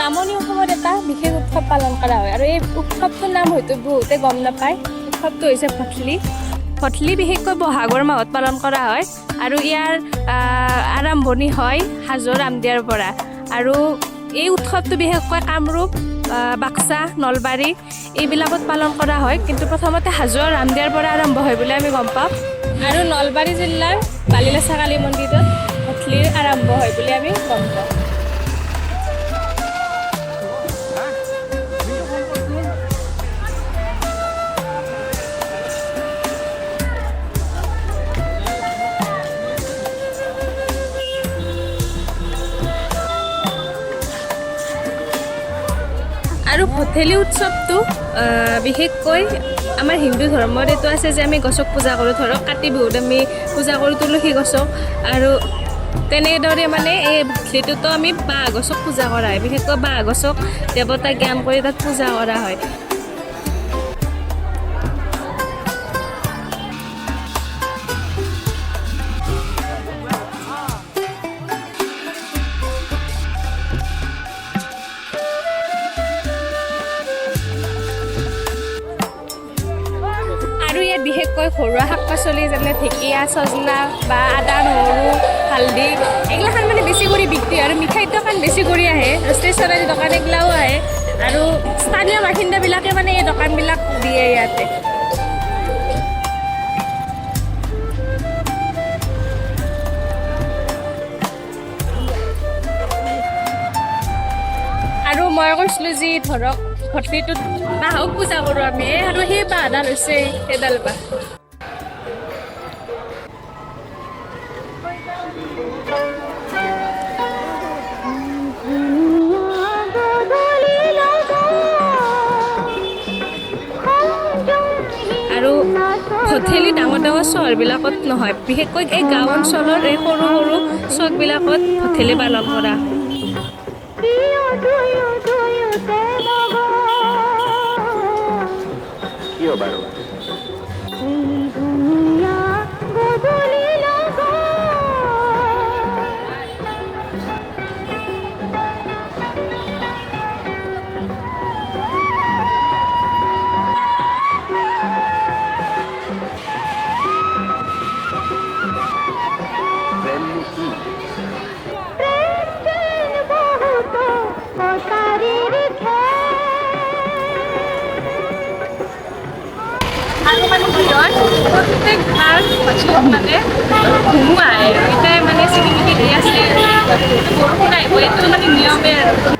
নামনি অসমত এটা বিশেষ উৎসৱ পালন কৰা হয় আৰু এই উৎসৱটোৰ নাম হয়তো বহুতে গম নাপায়। উৎসৱটো হৈছে ভঠলি। ভঠলি বিশেষকৈ বহাগৰ মাহত পালন কৰা হয় আৰু ইয়াৰ আৰম্ভণি হয় হাজোৰ ৰামদিয়াৰ পৰা। আৰু এই উৎসৱটো বিশেষকৈ কামৰূপ, বাক্সা, নলবাৰী এইবিলাকত পালন কৰা হয়, কিন্তু প্ৰথমতে হাজোৰ ৰামদিয়াৰ পৰা আৰম্ভ হয় বুলি আমি গম পাওঁ। আৰু নলবাৰী জিলাৰ বালিলেচা কালী মন্দিৰত ভঠলিৰ আৰম্ভ হয় বুলি আমি গম পাওঁ। আৰু ভঠেলি উৎসৱটো বিশেষকৈ আমাৰ হিন্দু ধৰ্মৰ এইটো আছে যে আমি গছক পূজা কৰোঁ। ধৰক কাতি বিহুত আমি পূজা কৰোঁ তুলসী গছক, আৰু তেনেদৰে মানে এই ভঠলিটোতো আমি বাঁহ গছক পূজা কৰা হয়। বিশেষকৈ বাঁহ গছক দেৱতাক জ্ঞান কৰি তাত পূজা কৰা হয়। আৰু ইয়াত বিশেষকৈ ঘৰুৱা শাক পাচলি যেনে ঢেকীয়া, চজনা বা আদা, নহৰু, হালধি এইগিলাখান মানে বেছি কৰি বিক্ৰী হয়। আৰু মিঠাইৰ দোকান বেছি কৰি আহে, ষ্টেচনাৰী দোকান এইগিলাও আহে, আৰু স্থানীয় বাসিন্দাবিলাকে মানে এই দোকানবিলাক দিয়ে ইয়াতে। আৰু মই কৈছিলোঁ যি ধৰক ভঠলিটোত বাঁহক পূজা কৰোঁ আমি, আৰু সেই বাঁহডাল হৈছে সেইডাল বাঁহ। আৰু ভঠেলি ডাঙৰ ডাঙৰ চহৰবিলাকত নহয়, বিশেষকৈ এই গাঁও অঞ্চলৰ এই সৰু সৰু চকবিলাকত ভঠেলি পালন কৰা হয়। আৰু মানে কি হয়, প্ৰত্যেকবাৰ ভঠলিত মানে ধুমুহা আহে, এতিয়া মানে চিকিমিকি দি আছে, বৰষুণ আহিব, এইটো মানে নিয়মে আৰু।